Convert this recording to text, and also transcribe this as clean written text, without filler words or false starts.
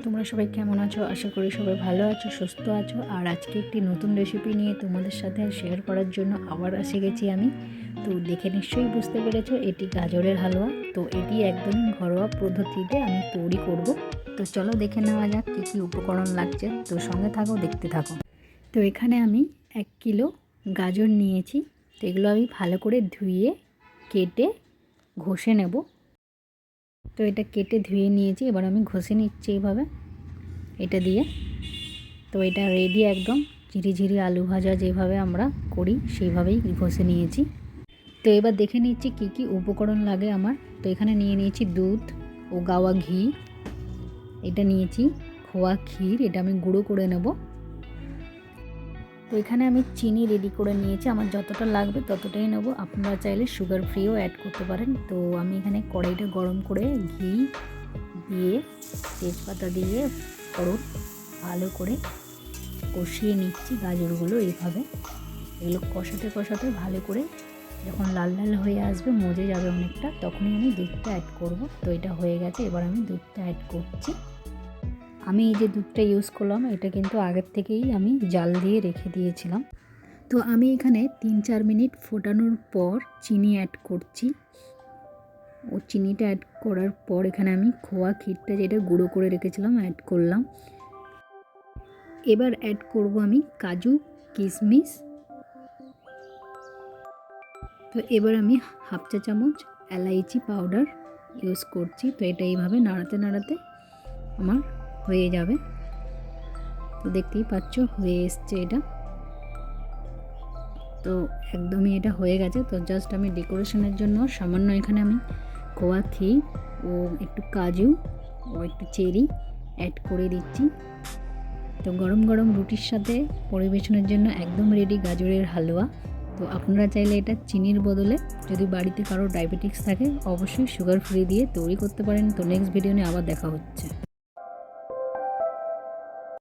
তোমরা সবাই কেমন আছো? আশা করি সবাই ভালো আছো, সুস্থ আছো। আর আজকে একটি নতুন রেসিপি নিয়ে তোমাদের সাথে শেয়ার করার জন্য আবার এসে গেছি আমি। তো দেখে নিশ্চয়ই বুঝতে পেরেছো এটি গাজরের হালুয়া। তো এটি একদমই ঘরোয়া পদ্ধতিতে আমি তৈরি করব। তো চলো দেখে নেওয়া যাক কী কী উপকরণ লাগছে। তো সঙ্গে থাকো, দেখতে থাকো। তো এখানে আমি 1 কিলো গাজর নিয়েছি। তো এগুলো আমি ভালো করে ধুয়ে কেটে ঘষে নেব। তো এটা কেটে ধুয়ে নিয়েছি, এবার আমি ঘষে নিচ্ছি এইভাবে এটা দিয়ে। তো এটা রেডি একদম, ঝিরিঝিরি আলু ভাজা যেভাবে আমরা করি সেইভাবেই ঘষে নিয়েছি। তো এবার দেখে নিচ্ছি কি কি উপকরণ লাগে আমার। তো এখানে নিয়ে নিয়েছি দুধ ও গাওয়া ঘি, এটা নিয়েছি খোয়া ক্ষীর, এটা আমি গুঁড়ো করে নেব। তো এখানে আমি চিনি রেডি করে নিয়েছি, আমার যতটা লাগবে ততটাই নেব। আপনারা চাইলে সুগার ফ্রিও অ্যাড করতে পারেন। তো আমি এখানে কড়াইটা গরম করে ঘি দিয়ে তেজপাতা দিয়ে ফোড়ন ভালো করে কষিয়ে নিচ্ছি গাজরগুলো এইভাবে। এগুলো কষাতে কষাতে ভালো করে যখন লাল লাল হয়ে আসবে, মজে যাবে অনেকটা, তখনই আমি দুধটা অ্যাড করব। তো এটা হয়ে গেছে, এবার আমি দুধটা অ্যাড করছি। আমি এই যে দুধটা ইউজ করলাম এটা কিন্তু আগের থেকেই আমি জাল দিয়ে রেখে দিয়েছিলাম। তো আমি এখানে 3-4 মিনিট ফোটানোর পর চিনি অ্যাড করছি। ও চিনিটা অ্যাড করার পর এখানে আমি খোয়া ক্ষীরটা যেটা গুঁড়ো করে রেখেছিলাম অ্যাড করলাম। এবার অ্যাড করব আমি কাজু কিশমিশ। তো এবার আমি হাফ চা চামচ এলাইচি পাউডার ইউজ করছি। তো এটা এইভাবে নাড়াতে নাড়াতে আমার হয়ে যাবে। তো দেখতেই পাচ্ছ হয়ে এসছে এটা। তো একদমই এটা হয়ে গেছে। তো জাস্ট আমি ডেকোরেশনের জন্য সামান্য এখানে আমি খোয়া ক্ষীর ও একটু কাজু ও একটু চেরি অ্যাড করে দিচ্ছি। তো গরম গরম রুটির সাথে পরিবেশনের জন্য একদম রেডি গাজরের হালুয়া। তো আপনারা চাইলে এটা চিনির বদলে, যদি বাড়িতে কারো ডায়াবেটিক্স থাকে, অবশ্যই সুগার ফ্রি দিয়ে তৈরি করতে পারেন। তো নেক্সট ভিডিও নিয়ে আবার দেখা হচ্ছে।